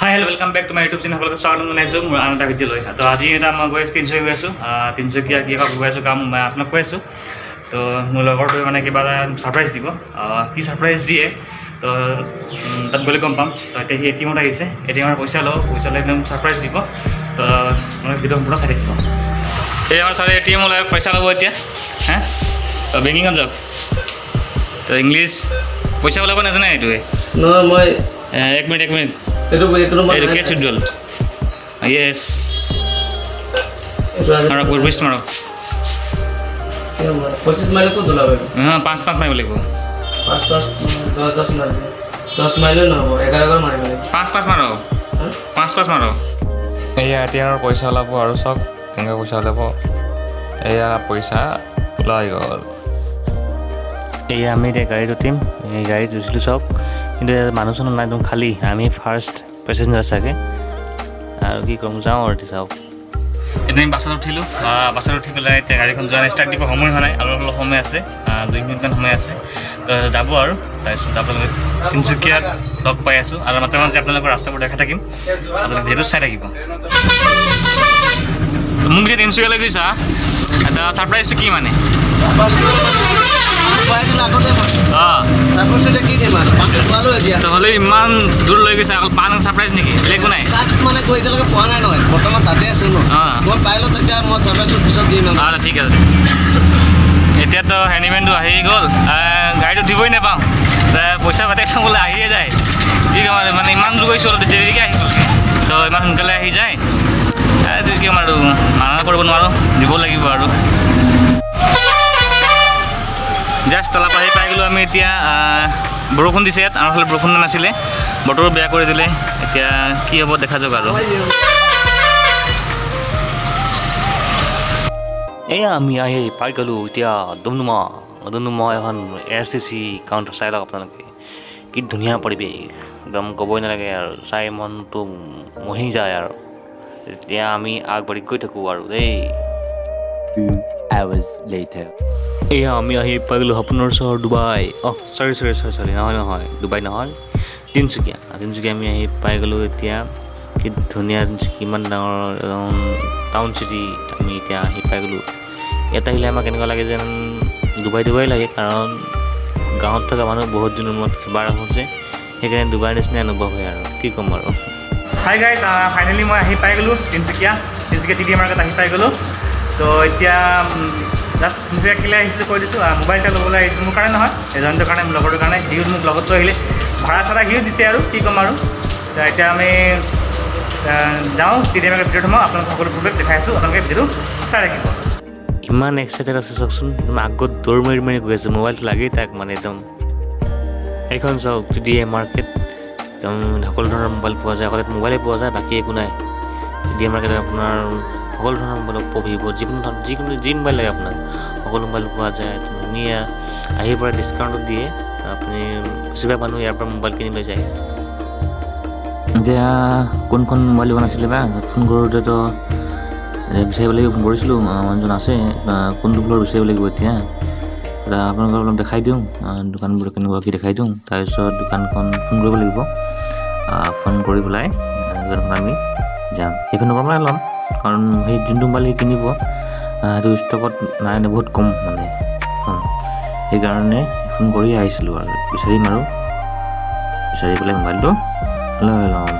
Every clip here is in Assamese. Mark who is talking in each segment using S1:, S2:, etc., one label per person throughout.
S1: High hello' welcome back to my YouTube channel সকলোকে স্বাগতম জনাইছোঁ মোৰ আন এটা ভিডিঅ'লৈ তো আজি এটা মই গৈ আছোঁ তিনিচুকীয়া গৈ আছোঁ তিনিচুকীয়া কি গৈ আছোঁ কাম মই আপোনাক কৈ আছোঁ তো মোৰ লগৰটোৱে মানে কিবা এটা ছাৰপ্ৰাইজ দিব কি ছাৰপ্ৰাইজ দিয়ে তো তাত গ'লে গম পাম তো এতিয়া সি এটিএমত আহিছে এটিএমৰ পইচা লৈ একদম ছাৰপ্ৰাইজ দিব তো মই ভিডিঅ' সম্পূৰ্ণ চাই থাকিব এই আমাৰ ছাৰে এটিএম ওলাই পইচা ল'ব এতিয়া হা তো বেংকিঙত যাওক তো ইংলিছ পইচা ওলাব নাজানে এইটোৱে
S2: নহয় মই
S1: এক মিনিট
S2: এইটো
S1: কেছ উইড্ৰল য়েছ মাৰক ৰিষ্ট মাৰক
S2: 25 মাইল ক'ত ওলাব
S1: অঁ 5 মাৰিব লাগিব
S2: 5 10 মাৰিব 10 মাইল নহ'ব 11 মাৰিব লাগিব
S1: 5 মাৰক 5 মাৰক এয়া এটিএমৰ পইচা ওলাব আৰু চাওক কেনেকৈ পইচা ওলাব এয়া পইচা ওলাই গ'ল এয়া আমি এতিয়া গাড়ীত উঠিম এই গাড়ীত উঠিলোঁ চাওক কিন্তু মানুহ চানুহ নাই একদম খালী আমি ফাৰ্ষ্ট পেচেঞ্জাৰ চাগে আৰু কি ক'ম যাওঁ আৰু এতিয়া চাওক এতিয়া আমি বাছত উঠিলোঁ বাছত উঠি পেলাই এতিয়া গাড়ীখন যোৱা নাই ষ্টাৰ্ট দিব সময় হোৱা নাই আৰু অলপ সময় আছে 2 মিনিটমান সময় আছে যাব আৰু তাৰপিছত আপোনালোকে তিনিচুকীয়াত লগ পাই আছোঁ আৰু মাজে মাজে আপোনালোকৰ ৰাস্তাবোৰ দেখাই থাকিম আপোনালোকে ভিডিঅ'টো চাই থাকিব মোক যে তিনিচুকীয়ালৈ গৈছা ছাৰপ্ৰাইজটো কি মানে হ'লে ইমান দূৰ লৈ গৈছে অকল পাণ ছাৰপ্ৰাইজ নেকি বেলেগ একো নাই
S2: তাত মানে গৈ এতিয়ালৈকে পোৱা নাই নহয় বৰ্তমান তাতে আছোঁ ন মই পাইলোঁ তেতিয়া মই ছাৰপ্ৰাইজটো পিছত দিম
S1: ঠিক আছে এতিয়াতো হেণ্ডিমেনটো আহি গ'ল গাড়ীত উঠিবই নাপাওঁ পইচা পাতি চাবলৈ আহিয়ে যায় কি ক'ম আৰু মানে ইমান দূৰ গৈছোঁ অলপ দেৰিকৈ আহি গ'ল তো ইমান সোনকালে আহি যায় কি ক'ম আৰু মানা কৰিব নোৱাৰোঁ দিব লাগিব আৰু জাষ্ট তলা পাহি পাই গ'লোঁ আমি এতিয়া বৰষুণ দিছে ইয়াত আমাৰ ফালে বৰষুণ নাছিলে বতৰো বেয়া কৰি দিলে এতিয়া কি হ'ব দেখা যাওক আৰু এয়া আমি আহি পাই গ'লোঁ এতিয়া ডুমডুমা এখন ARCC কাউণ্টাৰ চাই লওক আপোনালোকে কি ধুনীয়া পৰিৱেশ একদম ক'বই নালাগে আৰু চাই মনটো মহি যায় আৰু এতিয়া আমি আগবাঢ়ি গৈ থাকোঁ আৰু দেই
S3: 2 hours later
S1: এয়া আমি আহি পাই গ'লোঁ আপোনাৰ চহৰ ডুবাই চৰি নহয় ডুবাই নহয় তিনিচুকীয়া আমি আহি পাই গ'লোঁ এতিয়া কি ধুনীয়া কিমান ডাঙৰ টাউন চিটি আমি এতিয়া আহি পাই গ'লোঁ ইয়াত আহিলে আমাক এনেকুৱা লাগে যেন ডুবাই লাগে কাৰণ গাঁৱত থকা মানুহ বহুত দিনৰ মূৰত এবাৰ আহোঁ যে সেইকাৰণে ডুবাইৰ নিচিনাই অনুভৱ হয় আৰু কি ক'ম আৰু হাই গাইজ ফাইনেলি মই আহি পাই গ'লোঁ তিনিচুকীয়া টিটি মাৰ্কেট আহি পাই গ'লোঁ তো এতিয়া জাষ্ট তিনিচুকীয়া কেলৈ আহিছিলোঁ কৈ দিছোঁ মোবাইল এটা ল'বলৈ আহিছোঁ মোৰ কাৰণে নহয় এজনটোৰ কাৰণে মোৰ লগৰটোৰ কাৰণে সিও মোক লগত লৈ আহিলে ভাড়া চাড়া সিও দিছে আৰু কি ক'ম আৰু এতিয়া আমি যাওঁ টিটি মাৰ্কেট ভিতৰত সোমাওঁ আপোনালোক সকলো প্ৰডাক্ট দেখাই আছোঁ আপোনালোকে ভিডিঅ'টো চাই ৰাখিব ইমান এক্সাইটেড আছে চাওকচোন আগত দৌৰ মাৰি গৈ আছোঁ মোবাইলটো লাগেই তাক মানে একদম এইখন চাওক টিটি মাৰ্কেট একদম সকলো ধৰণৰ মোবাইল পোৱা যায় অকল মোবাইলে পোৱা যায় বাকী একো নাই টিটি মাৰ্কেটত আপোনাৰ সকলো ধৰণৰ মোবাইল ভিভ' যিকোনো যি মোবাইল লাগে আপোনাক সকলো মোবাইল পোৱা যায় ধুনীয়া আহি পৰা ডিছকাউণ্টত দিয়ে আপুনি বেছিভাগ মানুহ ইয়াৰ পৰা মোবাইল কিনি লৈ যায় এতিয়া কোনখন মোবাইল লোৱা নাছিলে বা ফোন কৰোঁতেতো বিচাৰিব লাগিব ফোন কৰিছিলোঁ মানুহজন আছে কোনটো ফ্ল'ৰ বিচাৰিব লাগিব এতিয়া আপোনালোকক অলপ দেখাই দিওঁ দোকানবোৰ কেনেকুৱা কি দেখাই দিওঁ তাৰপিছত দোকানখন ফোন কৰিব লাগিব ফোন কৰি পেলাই দোকানখন আমি যাম সেইখন দোকানৰ পৰাই ল'ম কাৰণ সেই যোনটো মোবাইল সি কিনিব সেইটো ষ্টকত নাই বহুত কম মানে সেইকাৰণে ফোন কৰি আহিছিলোঁ আৰু বিচাৰি পেলাই মোবাইলটো লৈ ল'ম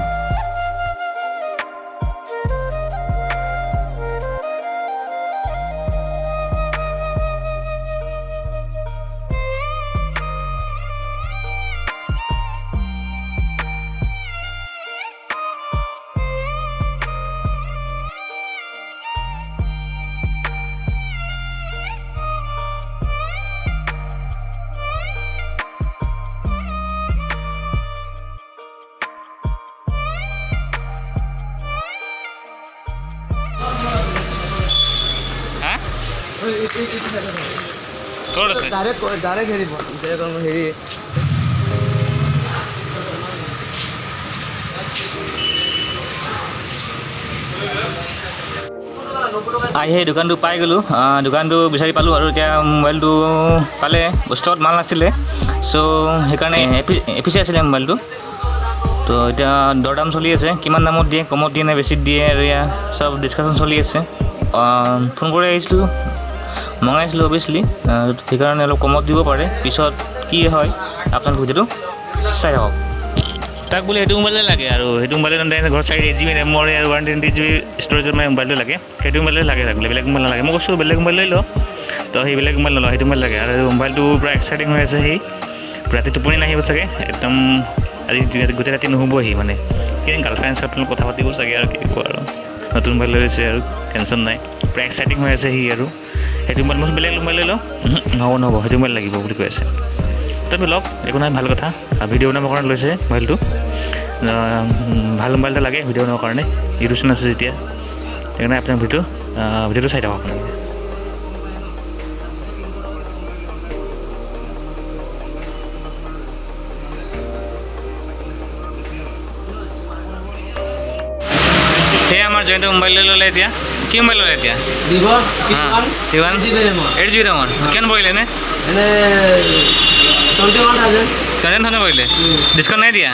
S1: ক'ত আছে
S2: ডাইৰেক্ট হেৰি হেৰি
S1: আহি সেই দোকানটো পাই গ'লোঁ দোকানটো বিচাৰি পালোঁ আৰু এতিয়া মোবাইলটো পালে ষ্টকত মাল নাছিলে চ' সেইকাৰণে এপিচি আছিলে মোবাইলটো তো এতিয়া দৰদাম চলি আছে, কিমান দামত দিয়ে, কমত দিয়ে নে বেছিত দিয়ে, আৰু এয়া চব ডিছকাশ্যন চলি আছে। ফোন কৰি আহিছিলোঁ, মঙাইছিলোঁ অভিয়াছলি, সেইকাৰণে অলপ কমত দিব পাৰে। পিছত কি হয় আপোনালোক ভিডিঅ'টো চাই থাকক। তাক বোলে সেইটো মোবাইলে লাগে, আৰু সেইটো মোবাইলে ঘৰত 8 GB ৰেমৰ আৰু 120 GB ষ্ট'ৰেজৰ মানে মোবাইলটো লাগে, সেইটো মোবাইলে লাগে তাক বোলে, বেলেগ মোবাইল নালাগে। মই কৈছোঁ বেলেগ মোবাইল লৈ ল, তো সেই বেলেগ মোবাইল নলওঁ, সেইটো মোবাইল লাগে। আৰু মোবাইলটো পূৰা এক্সাইটিং হৈ আছে, সি ৰাতি টোপনি নাহিব চাগে, একদম আজি গোটেই ৰাতি নুশুবহি মানে, কিন্তু গাৰ্লফ্ৰেণ্ড চাৰ্লফ্ৰেণ্ড কথা পাতিব চাগে, আৰু কি ক'ব আৰু নতুন মোবাইল লৈ লৈছে আৰু টেনশ্যন নাই, পূৰা এক্সাইটিং হৈ আছে সি। আৰু সেইটো মোবাইল মই বেলেগ মোবাইল লৈ লওঁ, নহ'ব সেইটো মোবাইল লাগিব বুলি কৈ আছে। তথাপি লওক, একো নাই, ভাল কথা। ভিডিঅ' বনাবৰ কাৰণে লৈছে মোবাইলটো, ভাল মোবাইল এটা লাগে ভিডিঅ' বনাবৰ কাৰণে, ইউটিউব চেনেল আছে যেতিয়া, সেইকাৰণে আপোনাৰ ভিডিঅ'টো চাই থাকক আপোনালোকে। সেয়া আমাৰ জয়ন্ত মোবাইল লৈ ল'লে এতিয়া। কি মোবাইল ল'লে এতিয়া?
S2: ভিভ'ৰ
S1: T1
S2: 8 GB ৰেমৰ
S1: 8 GB ৰেমৰ কিমান পৰিলে এনে?
S2: এনে 21,000
S1: 21,000 পৰিলে, ডিছকাউণ্ট নাই দিয়া?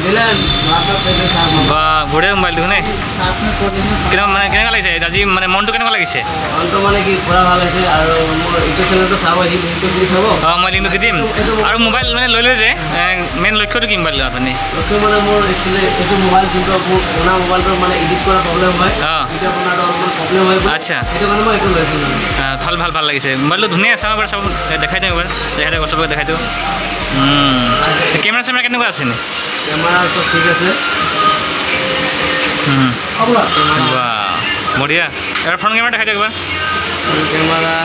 S2: দিলে লাষ্টত পেলে চাম
S1: বা বঢ়িয়া মোবাইলটো নে? কেনেকুৱা লাগিছে আজি, মানে মনটো কেনেকুৱা লাগিছে?
S2: অন্ত মানে কি পুৰা ভাল হৈছে, আৰু মোৰ ইউটিউব চেনেলটো চাব, লিংকটো দি থ'ব।
S1: মই লিংকটো দি দিম। আৰু মোবাইল মানে লৈ যে মেইন লক্ষ্যটো কি মোবাইল আপুনি?
S2: লক্ষ্য মানে মোৰ একচুৱেলি এইটো মোবাইল যোনটো মোৰ পুৰণা মোবাইলটো মানে এডিট কৰা প্ৰব্লেম হয়, ভিডিঅ' বনোৱাটো অলপমান প্ৰব্লেম হয়,
S1: আচ্ছা,
S2: সেইটো কাৰণে মই এইটো লৈছিলোঁ।
S1: ভাল লাগিছে মোবাইলটো, ধুনীয়া চাব পাৰে, চাব দেখাই দিওঁ এবাৰ, চবকে দেখাই দিওঁ। কেমেৰা চেমেৰা কেনেকুৱা আছে নে?
S2: কেমেৰা চব ঠিক আছে।
S1: বা বঢ়িয়া, এবাৰ ফ্ৰণ্ট কেমেৰা দেখাই দিয়ক এবাৰ।
S2: কেমেৰা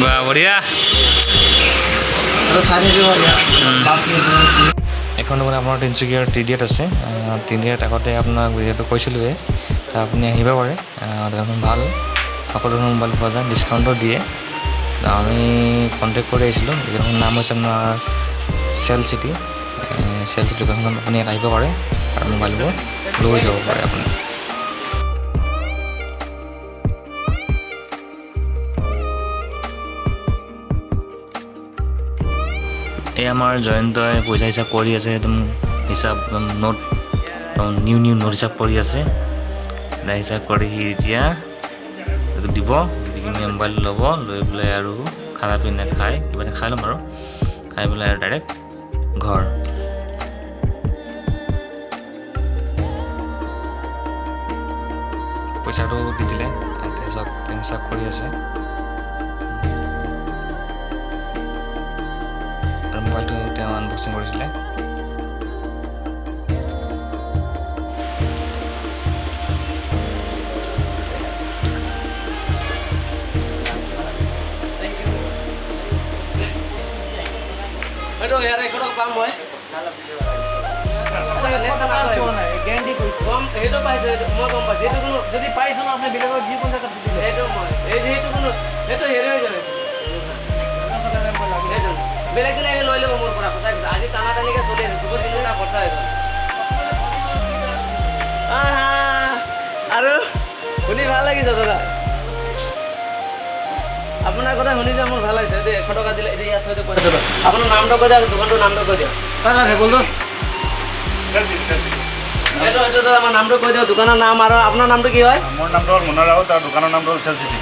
S1: বা বঢ়িয়া,
S2: আৰু চাই থাকিব।
S1: এখন দোকান আপোনাৰ তিনিচুকীয়াৰ TDত আছে, TDত আগতে আপোনাক ভিডিঅ'টো কৈছিলোঁৱে, আপুনি আহিব পাৰে। দোকানখন ভাল, সকলো ধৰণৰ মোবাইল পোৱা যায়, ডিছকাউণ্টো দিয়ে। আমি কণ্টেক্ট কৰি আহিছিলোঁ। দোকানখনৰ নাম হৈছে আপোনাৰ চেল চিটি দোকানখনত আপুনি ইয়াত আহিব পাৰে, আৰু মোবাইলবোৰ লৈ যাব পাৰে আপুনি। এই আমাৰ জয়ন্তই পইচা হিচাপ কৰি আছে, একদম হিচাপ নোট, নিউ নোট হিচাপ কৰি আছে। হিচাপ কৰি সি এতিয়া দিব, দি কিনে মোবাইল ল'ব, লৈ পেলাই আৰু খানা পিনা খাই কিবা এটা খাই ল'ম, আৰু খাই পেলাই আৰু ডাইৰেক্ট ঘৰ। পইচাটো দি দিলে, এতিয়া হিচাপ কৰি আছে, আৰু মোবাইলটো তেওঁ আনবক্সিং কৰিছিলে।
S2: সেইটো ইয়াৰ এশটকা পাম মই। সেইটো পাইছে, মই গম পাইছোঁ। সেইটো কোনো যদি পাইছোঁ ন, আপুনি বেলেগত যি কোনো এটা দিলে সেইটো মই সেইটো কোনো সেইটো হেৰি হৈ যাব, সেইটো বেলেগ দিলে লৈ ল'ব মোৰ পৰা। সঁচাই আজি টানা টানিকৈ চলি আছে, দুপুৰ দিন না খৰচা হৈ গ'ল। আৰু শুনি ভাল লাগিছে দাদা, আপোনাৰ কথা শুনি যে মোৰ ভাল লাগিছে। এতিয়া 100 টকা দিলে, এতিয়া ইয়াত হয়তো পইচা দিব। আপোনাৰ নামটো কৈ দিয়ক, দোকানটোৰ নামটো কৈ দিয়ক। বলতো এইটো দাদা আমাৰ নামটো কৈ দিয়ক, দোকানৰ নাম। আৰু আপোনাৰ নামটো কি হয়?
S4: মোৰ নামটো হ'ল মুন্না ৰাউত, আৰু দোকানৰ নামটো হ'ল চেল চিটি।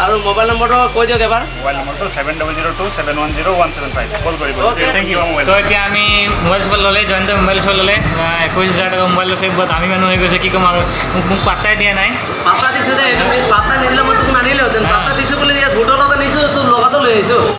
S2: আৰু মোবাইল নম্বৰটো কৈ দিয়ক এবাৰ।
S4: মোবাইল নম্বৰটো 7002710175। কল কৰিব। Thank you.
S1: তো এতিয়া আমি মোবাইল চোবাইল ল'লে, জয়ন্ত মোবাইল চোবাইল ল'লে, 21,000 টকা মোবাইল লৈছে, বহুত দামী মানুহ হৈ গৈছে, কি ক'ম আৰু, মোক পাত্তাই দিয়া নাই।
S2: পাত্তা দিছোঁ দে, পাত্তা নিদিলে মই